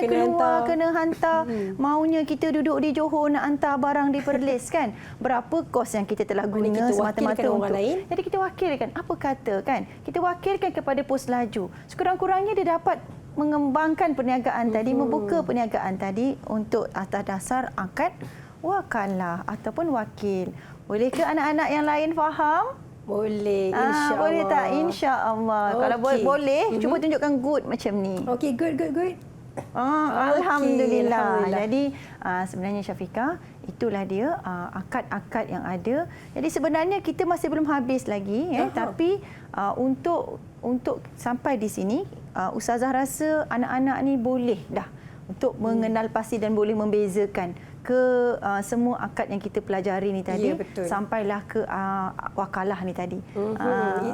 keluar, kena hantar. Maunya kita duduk di Johor nak hantar barang di Perlis kan. Berapa kos yang kita telah guna kita semata-mata wakilkan orang untuk. lain. Jadi kita wakilkan, apa kata kan? Kita wakilkan kepada Pos Laju. Sekurang-kurangnya dia dapat mengembangkan perniagaan tadi, membuka perniagaan tadi untuk atas dasar akad wakalah ataupun wakil. Boleh ke anak-anak yang lain faham? Boleh, insya-Allah. Boleh tak? Insya-Allah. Kalau Okey. boleh, cuba tunjukkan good macam ni. Okey, good. Alhamdulillah. Alhamdulillah. Jadi sebenarnya Syafiqah, itulah dia akad-akad yang ada. Jadi sebenarnya kita masih belum habis lagi, tapi untuk sampai di sini, Ustazah rasa anak-anak ni boleh dah untuk mengenal pasti dan boleh membezakan ke semua akad yang kita pelajari ni tadi, Ya, betul. sampailah ke wakalah ni tadi.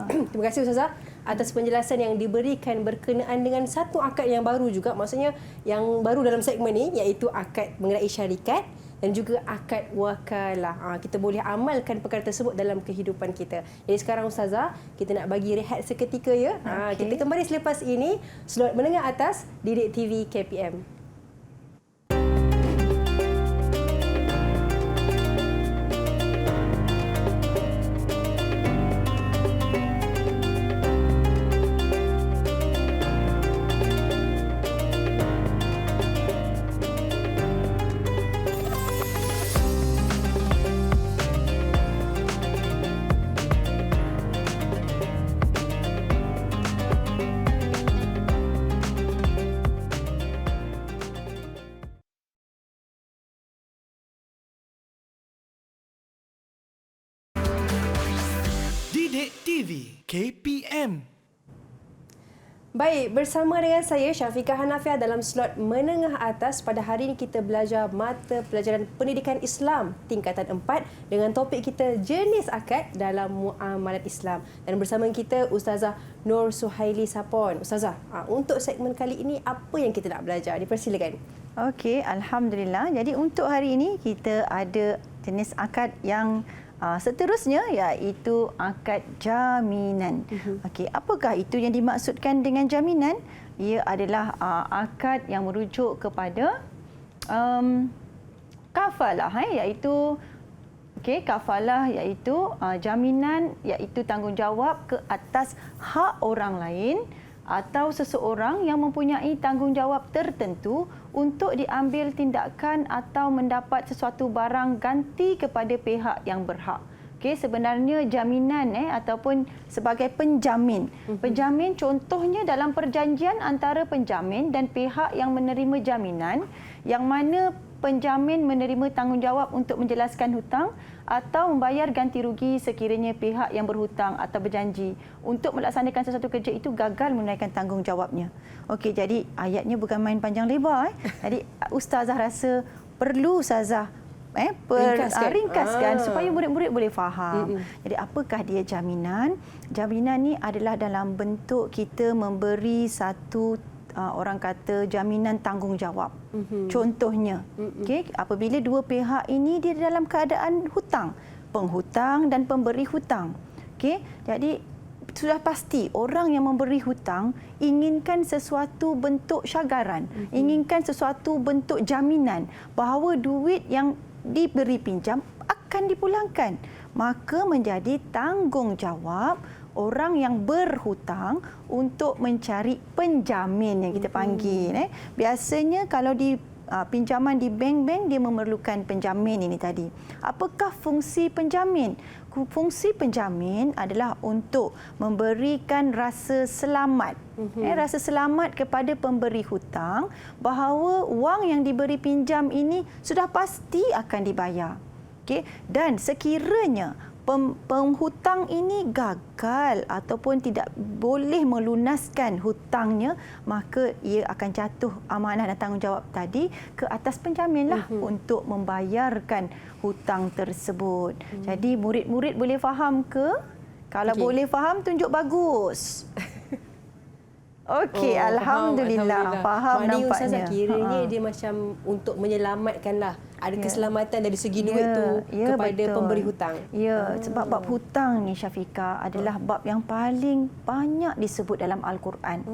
Terima kasih Ustazah atas penjelasan yang diberikan berkenaan dengan satu akad yang baru juga. Maksudnya yang baru dalam segmen ni, iaitu akad mengenai syarikat dan juga akad wakalah. Kita boleh amalkan perkara tersebut dalam kehidupan kita. Jadi sekarang Ustazah, kita nak bagi rehat seketika ya. Kita kembali selepas ini, slot menengah atas Didik TV KPM. Didik TV KPM. Baik, bersama dengan saya Syafiqah Hanafiah dalam slot menengah atas. Pada hari ini kita belajar mata pelajaran pendidikan Islam tingkatan 4 dengan topik kita jenis akad dalam muamalat Islam. Dan bersama kita Ustazah Nur Suhaili Sapon. Ustazah, untuk segmen kali ini apa yang kita nak belajar? Dipersilakan. Okey, alhamdulillah. Jadi untuk hari ini kita ada jenis akad yang seterusnya, iaitu akad jaminan. Okey, apakah itu yang dimaksudkan dengan jaminan? Ia adalah akad yang merujuk kepada kafalah, iaitu kafalah iaitu jaminan, iaitu tanggungjawab ke atas hak orang lain atau seseorang yang mempunyai tanggungjawab tertentu untuk diambil tindakan atau mendapat sesuatu barang ganti kepada pihak yang berhak. Sebenarnya jaminan ataupun sebagai penjamin. Penjamin contohnya dalam perjanjian antara penjamin dan pihak yang menerima jaminan, yang mana penjamin menerima tanggungjawab untuk menjelaskan hutang atau membayar ganti rugi sekiranya pihak yang berhutang atau berjanji untuk melaksanakan sesuatu kerja itu gagal menunaikan tanggungjawabnya. Okey, jadi ayatnya bukan main panjang lebar. Jadi Ustazah rasa perlu Ustazah ringkaskan supaya murid-murid boleh faham. Jadi apakah dia jaminan? Jaminan ni adalah dalam bentuk kita memberi satu orang kata jaminan tanggungjawab. Contohnya, apabila dua pihak ini dia dalam keadaan hutang, penghutang dan pemberi hutang. Okey, jadi sudah pasti orang yang memberi hutang inginkan sesuatu bentuk syagaran, inginkan sesuatu bentuk jaminan bahawa duit yang diberi pinjam akan dipulangkan. Maka menjadi tanggungjawab orang yang berhutang untuk mencari penjamin yang kita panggil. Biasanya kalau di pinjaman di bank-bank dia memerlukan penjamin ini tadi. Apakah fungsi penjamin? Fungsi penjamin adalah untuk memberikan rasa selamat. Rasa selamat kepada pemberi hutang bahawa wang yang diberi pinjam ini sudah pasti akan dibayar. Okey, dan sekiranya penghutang ini gagal ataupun tidak boleh melunaskan hutangnya, maka ia akan jatuh amanah dan tanggungjawab tadi ke atas penjaminlah untuk membayarkan hutang tersebut. Jadi murid-murid boleh faham ke? Kalau boleh faham, tunjuk bagus. Okey, alhamdulillah. Faham Maknanya nampaknya. Ustazah kiranya dia macam untuk menyelamatkanlah. Ada keselamatan dari segi duit tu kepada betul. pemberi hutang. Ya, sebab bab hutang ni Syafiqah adalah bab yang paling banyak disebut dalam Al-Quran.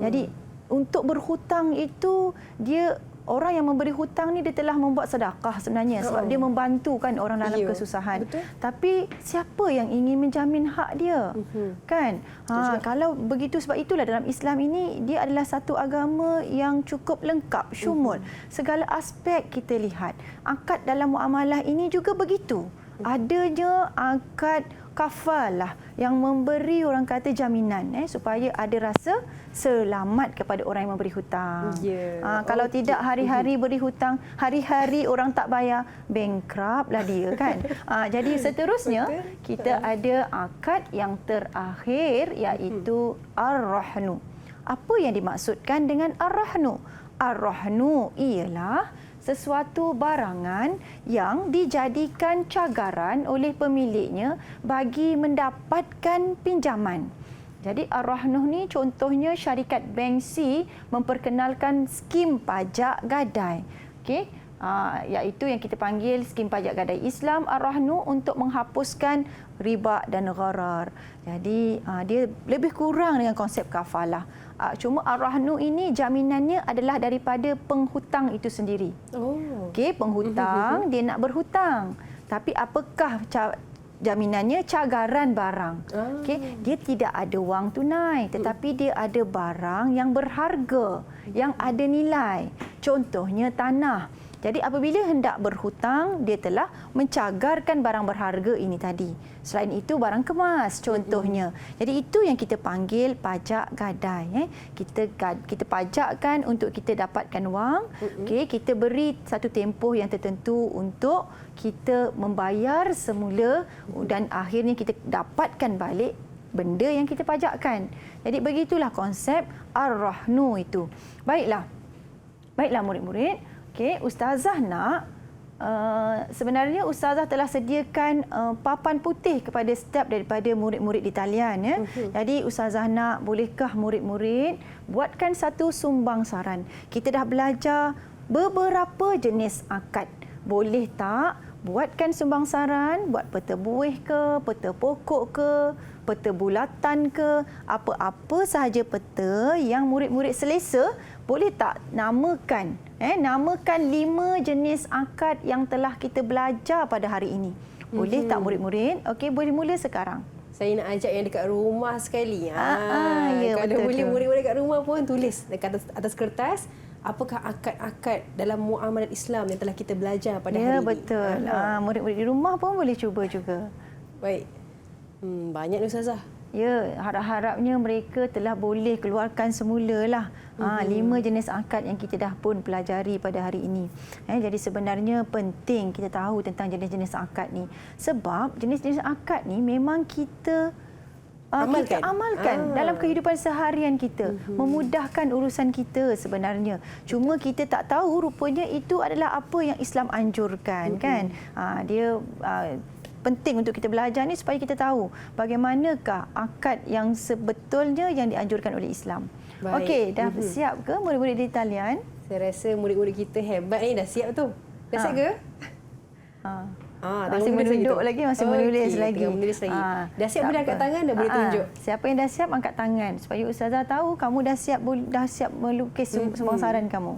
Jadi untuk berhutang itu dia orang yang memberi hutang ni dia telah membuat sedekah sebenarnya sebab dia membantu kan orang dalam kesusahan. Betul. Tapi siapa yang ingin menjamin hak dia? Kan? Kalau begitu, sebab itulah dalam Islam ini dia adalah satu agama yang cukup lengkap, syumul. Segala aspek kita lihat. Akad dalam muamalah ini juga begitu. Adanya akad kafalah yang memberi orang kata jaminan supaya ada rasa selamat kepada orang yang memberi hutang. Kalau tidak hari-hari beri hutang, hari-hari orang tak bayar, bankrupt lah dia kan. Jadi seterusnya kita ada akad yang terakhir iaitu ar-rahnu. Apa yang dimaksudkan dengan ar-rahnu? Ar-rahnu ialah sesuatu barangan yang dijadikan cagaran oleh pemiliknya bagi mendapatkan pinjaman. Jadi ar-rahnuh ni contohnya syarikat bank C memperkenalkan skim pajak gadai. Okey, iaitu yang kita panggil skim pajak gadai Islam ar-rahnu untuk menghapuskan riba dan gharar. Jadi dia lebih kurang dengan konsep kafalah. Cuma ar-rahnu ini jaminannya adalah daripada penghutang itu sendiri. Okey, penghutang dia nak berhutang. Tapi apakah jaminannya? Cagaran barang. Okey, dia tidak ada wang tunai tetapi dia ada barang yang berharga, yang ada nilai. Contohnya tanah. Jadi apabila hendak berhutang, dia telah mencagarkan barang berharga ini tadi. Selain itu barang kemas contohnya. Jadi itu yang kita panggil pajak gadai. Kita pajakkan untuk kita dapatkan wang. Okey, kita beri satu tempoh yang tertentu untuk kita membayar semula dan akhirnya kita dapatkan balik benda yang kita pajakkan. Jadi begitulah konsep ar-rahnu itu. Baiklah murid-murid. Okey, Ustazah nak sebenarnya Ustazah telah sediakan papan putih kepada setiap daripada murid-murid di talian. Jadi Ustazah nak, bolehkah murid-murid buatkan satu sumbangsaran? Kita dah belajar beberapa jenis akad. Boleh tak buatkan sumbangsaran, buat peta buih ke, peta pokok ke, peta bulatan ke, apa-apa sahaja peta yang murid-murid selesa, boleh tak namakan 5 jenis akad yang telah kita belajar pada hari ini. Boleh tak murid-murid? Okey, boleh mula sekarang. Saya nak ajak yang dekat rumah sekali. Ya, kalau betul boleh tu. murid-murid dekat rumah pun tulis dekat atas kertas apakah akad-akad dalam muamalat Islam yang telah kita belajar pada hari ini. Ya, betul. Murid-murid di rumah pun boleh cuba juga. Baik. Banyak ni Ustazah. Ya, harap-harapnya mereka telah boleh keluarkan semulalah 5 jenis akad yang kita dah pun pelajari pada hari ini. Jadi sebenarnya penting kita tahu tentang jenis-jenis akad ni. Sebab jenis-jenis akad ni memang kita amalkan dalam kehidupan seharian kita. Memudahkan urusan kita sebenarnya. Cuma kita tak tahu rupanya itu adalah apa yang Islam anjurkan. Kan? Dia penting untuk kita belajar ni supaya kita tahu bagaimanakah akad yang sebetulnya yang dianjurkan oleh Islam. Okey, dah siap ke murid-murid di talian? Saya rasa murid-murid kita hebat ni, dah siap tu. Dah siap ke? Masih menunduk lagi, masih menulis lagi. Tengah menulis lagi. Dah siap boleh angkat tangan, dah boleh tunjuk. Siapa yang dah siap angkat tangan supaya ustazah tahu kamu dah siap melukis sumbang saran kamu.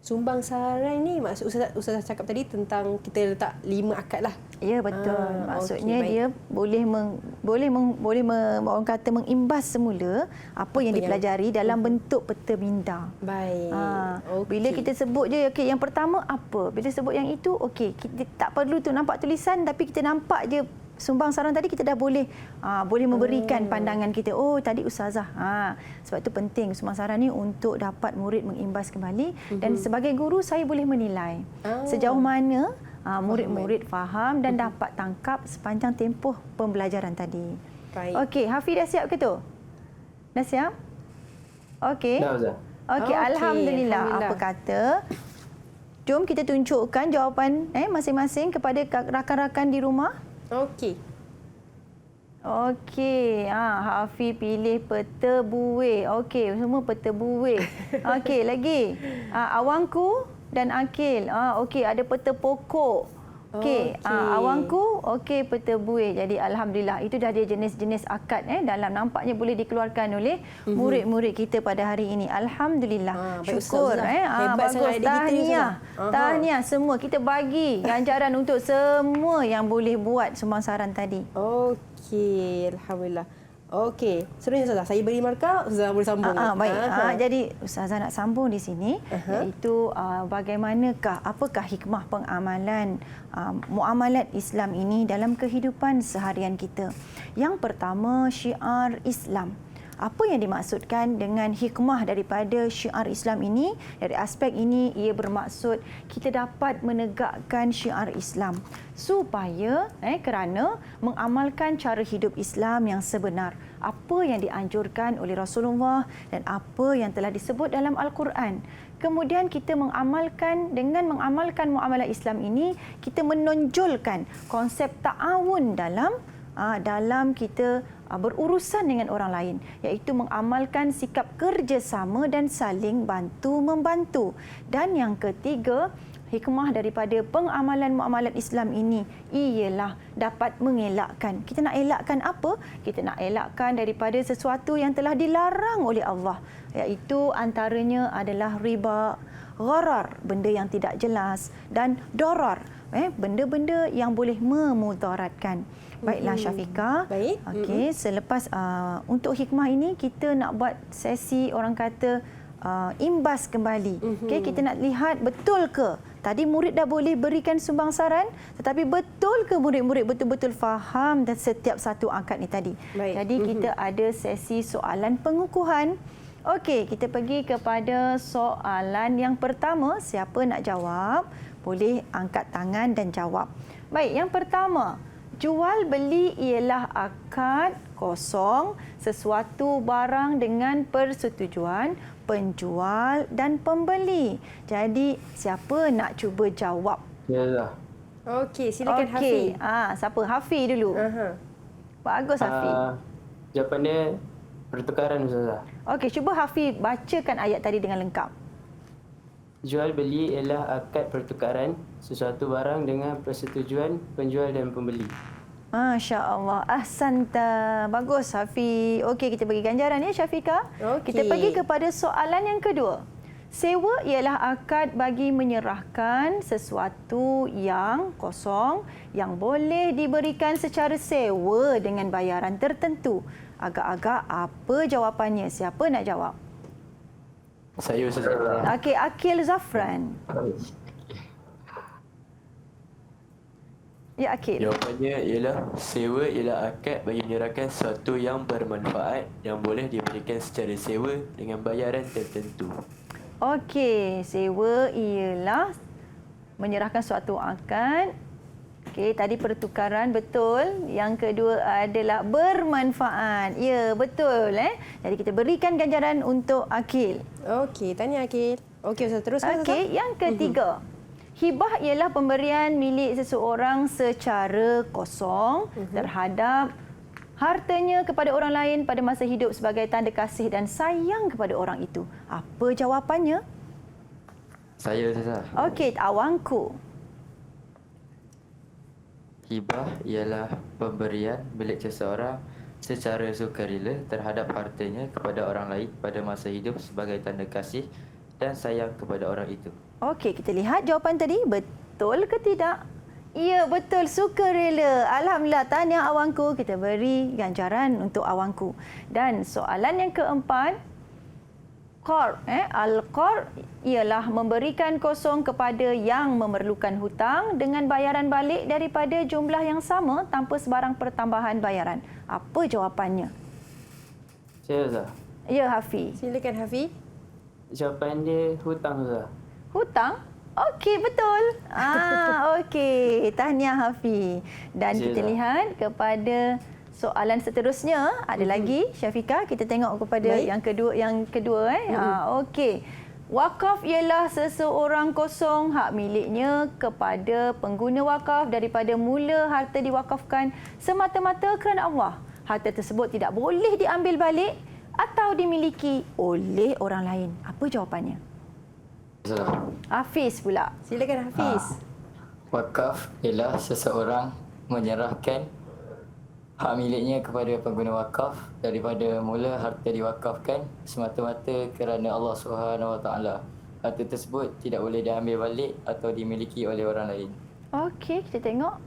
Sumbang saran ni maksud Ustazah cakap tadi tentang kita letak 5 akad lah. Ya, betul. Maksudnya okey, dia boleh orang kata mengimbas semula apa yang dipelajari dalam bentuk peta minda. Baik. Bila kita sebut je okey yang pertama apa? Bila sebut yang itu okey, kita tak perlu tu nampak tulisan tapi kita nampak je sumbang saran tadi kita dah boleh memberikan pandangan kita. Oh, tadi ustazah. Sebab itu penting sumbang saran ni untuk dapat murid mengimbas kembali dan sebagai guru saya boleh menilai sejauh mana murid-murid faham dan dapat tangkap sepanjang tempoh pembelajaran tadi. Baik. Okey, Hafiz dah siap ke tu? Dah siap? Okey. Dah, Ustaz. Okey, alhamdulillah. Apa kata? Jom kita tunjukkan jawapan masing-masing kepada rakan-rakan di rumah. Okey. Okey, Hafiz pilih peta buih. Okey, semua peta buih. Okey, lagi. Awangku dan Akil. Okey, ada peta pokok. Okey, awangku, okey peta buih. Jadi alhamdulillah itu dah ada jenis-jenis akad dalam nampaknya boleh dikeluarkan oleh murid-murid kita pada hari ini. Alhamdulillah. Syukur hebat sangat tahniah. Tahniah semua kita bagi ganjaran untuk semua yang boleh buat sumbang saran tadi. Okey, alhamdulillah. Okey, seterusnya Ustazah, saya beri markah, Ustazah boleh sambung. Baik. Jadi Ustazah nak sambung di sini iaitu apakah hikmah pengamalan muamalat Islam ini dalam kehidupan seharian kita. Yang pertama, syiar Islam. Apa yang dimaksudkan dengan hikmah daripada syiar Islam ini? Dari aspek ini, ia bermaksud kita dapat menegakkan syiar Islam supaya kerana mengamalkan cara hidup Islam yang sebenar. Apa yang dianjurkan oleh Rasulullah dan apa yang telah disebut dalam Al-Quran. Kemudian kita dengan mengamalkan muamalah Islam ini, kita menonjolkan konsep ta'awun dalam kita berurusan dengan orang lain, iaitu mengamalkan sikap kerjasama dan saling bantu-membantu. Dan yang ketiga, hikmah daripada pengamalan muamalat Islam ini ialah dapat mengelakkan. Kita nak elakkan apa? Kita nak elakkan daripada sesuatu yang telah dilarang oleh Allah, iaitu antaranya adalah riba, gharar, benda yang tidak jelas, dan darar, benda-benda yang boleh memudaratkan. Baiklah Syafiqah. Baik. Okey, selepas untuk hikmah ini kita nak buat sesi orang kata imbas kembali. Okey, kita nak lihat betul ke tadi murid dah boleh berikan sumbang saran, tetapi betul ke murid-murid betul-betul faham dan setiap satu akad ni tadi. Baik. Jadi kita ada sesi soalan pengukuhan. Okey, kita pergi kepada soalan yang pertama. Siapa nak jawab, boleh angkat tangan dan jawab. Baik, yang pertama. Jual beli ialah akad kosong sesuatu barang dengan persetujuan penjual dan pembeli. Jadi, siapa nak cuba jawab? Ya. Okey, silakan Hafiz. Siapa? Hafiz dulu. Bagus Hafiz. Jawapan dia pertukaran, Ustazah. Okey, cuba Hafiz bacakan ayat tadi dengan lengkap. Jual beli ialah akad pertukaran sesuatu barang dengan persetujuan penjual dan pembeli. Masya Allah. Ahsanta. Bagus Hafiz. Okey, kita bagi ganjaran ya Syafiqah. Okey. Kita pergi kepada soalan yang kedua. Sewa ialah akad bagi menyerahkan sesuatu yang kosong yang boleh diberikan secara sewa dengan bayaran tertentu. Agak-agak apa jawapannya? Siapa nak jawab? Saya Ustazah. Okey, Akil Zafran. Ya, Akil. Jawapannya ialah sewa ialah akad bagi menyerahkan sesuatu yang bermanfaat yang boleh diberikan secara sewa dengan bayaran tertentu. Okey, sewa ialah menyerahkan suatu akad. Okey, tadi pertukaran betul. Yang kedua adalah bermanfaat. Ya, betul. Jadi kita berikan ganjaran untuk Akil. Okey, tanya Akil. Okey, Ustaz, teruskan. Okey, yang ketiga. Hibah ialah pemberian milik seseorang secara kosong terhadap hartanya kepada orang lain pada masa hidup sebagai tanda kasih dan sayang kepada orang itu. Apa jawapannya? Saya Ustazah. Okey, awangku. Hibah ialah pemberian milik seseorang secara sukarela terhadap hartanya kepada orang lain pada masa hidup sebagai tanda kasih dan sayang kepada orang itu. Okey, kita lihat jawapan tadi. Betul ke tidak? Ya, betul. Sukarela. Alhamdulillah, tahniah awangku. Kita beri ganjaran untuk awangku. Dan soalan yang keempat, Qard. Al-Qard ialah memberikan kosong kepada yang memerlukan hutang dengan bayaran balik daripada jumlah yang sama tanpa sebarang pertambahan bayaran. Apa jawapannya? Saya Ustaz. Ya, Hafiz. Silakan Hafiz. Jawapan dia hutang Ustaz. Hutang? Okey, betul. Okey. Tahniah Hafiz. Dan kita lihat kepada soalan seterusnya, ada lagi Syafiqah, kita tengok kepada Baik. yang kedua okey. Wakaf ialah seseorang kosong hak miliknya kepada pengguna wakaf daripada mula harta diwakafkan semata-mata kerana Allah. Harta tersebut tidak boleh diambil balik atau dimiliki oleh orang lain. Apa jawapannya? Ustazah. Hafiz pula. Silakan Hafiz. Wakaf ialah seseorang menyerahkan hak miliknya kepada pengguna wakaf daripada mula harta diwakafkan semata-mata kerana Allah SWT. Harta tersebut tidak boleh diambil balik atau dimiliki oleh orang lain. Okey, kita tengok.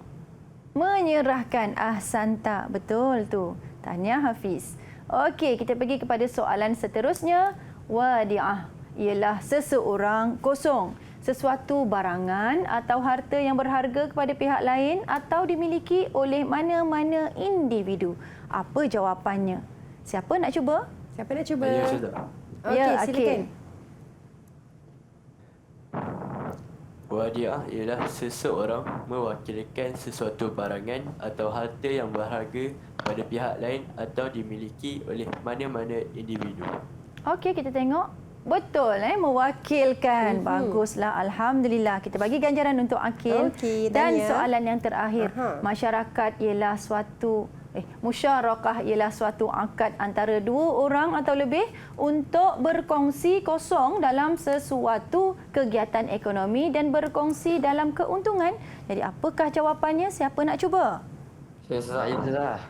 Menyerahkan. Ahsanta. Betul tu. Tahniah Hafiz. Okey, kita pergi kepada soalan seterusnya. Wadi'ah ialah seseorang kosong sesuatu barangan atau harta yang berharga kepada pihak lain atau dimiliki oleh mana-mana individu. Apa jawapannya? Siapa nak cuba? Siapa nak cuba? Ya, Ustazah. Okey, Ya, silakan. Wadiah ialah seseorang mewakilkan sesuatu barangan atau harta yang berharga pada pihak lain atau dimiliki oleh mana-mana individu. Okey, kita tengok. Betul, mewakilkan. Baguslah, alhamdulillah. Kita bagi ganjaran untuk Akil. Okey, dan tahniah. soalan yang terakhir, masyarakat ialah suatu musyarakah ialah suatu akad antara dua orang atau lebih untuk berkongsi kosong dalam sesuatu kegiatan ekonomi dan berkongsi dalam keuntungan. Jadi apakah jawapannya? Siapa nak cuba? Saya Ustazah.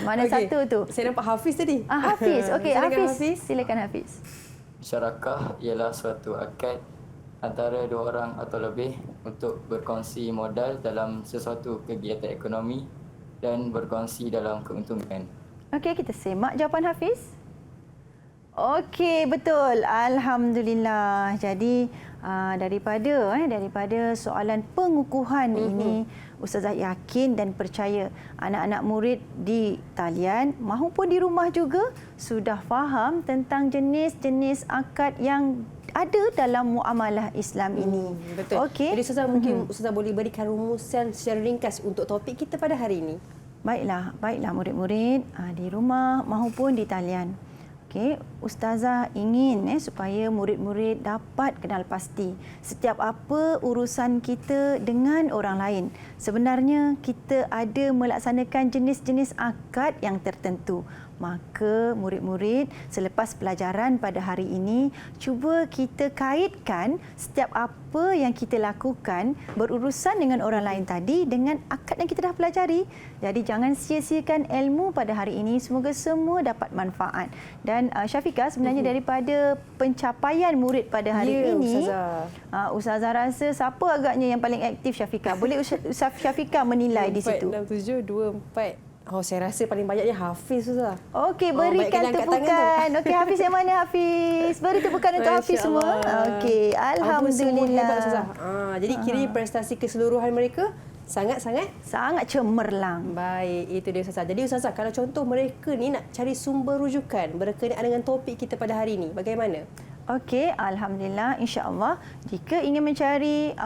Mana Okey. satu tu? Saya nampak Hafiz tadi. Hafiz. Okey, Silakan, Hafiz. Silakan Hafiz. Syarakah ialah suatu akad antara dua orang atau lebih untuk berkongsi modal dalam sesuatu kegiatan ekonomi dan berkongsi dalam keuntungan. Okey, kita semak jawapan Hafiz. Okey, betul. Alhamdulillah. Jadi daripada soalan pengukuhan ini, Ustazah yakin dan percaya anak-anak murid di talian maupun di rumah juga sudah faham tentang jenis-jenis akad yang ada dalam muamalah Islam ini. Betul. Okey. Jadi Ustazah mungkin Ustazah boleh berikan rumusan secara ringkas untuk topik kita pada hari ini. Baiklah murid-murid di rumah maupun di talian. Okey, Ustazah ingin supaya murid-murid dapat kenal pasti setiap apa urusan kita dengan orang lain. Sebenarnya kita ada melaksanakan jenis-jenis akad yang tertentu. Maka murid-murid selepas pelajaran pada hari ini, cuba kita kaitkan setiap apa yang kita lakukan berurusan dengan orang lain tadi dengan akad yang kita dah pelajari. Jadi jangan sia-siakan ilmu pada hari ini. Semoga semua dapat manfaat. Dan Syafiqah, sebenarnya daripada pencapaian murid pada hari ini, Ustazah rasa siapa agaknya yang paling aktif, Syafiqah? Boleh Syafiqah menilai di situ? 4, 6, 7, 2, 4. Oh, saya rasa paling banyaknya Hafiz, Ustazah. Okey, berikan tepukan. Okey, Hafiz yang mana Hafiz? Beri tepukan untuk Hafiz semua. Okey, alhamdulillah. Hebat, Ustazah. Jadi kira prestasi keseluruhan mereka sangat cemerlang. Baik, itu dia Ustazah. Jadi Ustazah, kalau contoh mereka ni nak cari sumber rujukan berkenaan dengan topik kita pada hari ini, bagaimana? Okey, alhamdulillah, insya-Allah jika ingin mencari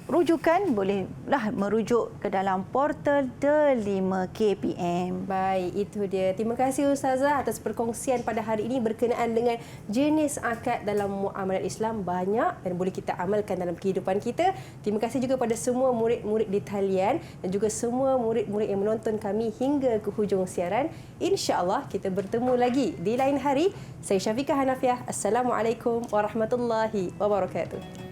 rujukan, bolehlah merujuk ke dalam portal The5 KPM. Baik, itu dia. Terima kasih Ustazah atas perkongsian pada hari ini berkenaan dengan jenis akad dalam muamalat Islam, banyak dan boleh kita amalkan dalam kehidupan kita. Terima kasih juga pada semua murid-murid di talian dan juga semua murid-murid yang menonton kami hingga ke hujung siaran. InsyaAllah kita bertemu lagi di lain hari. Saya Syafiqah Hanafiah. Assalamualaikum warahmatullahi wabarakatuh.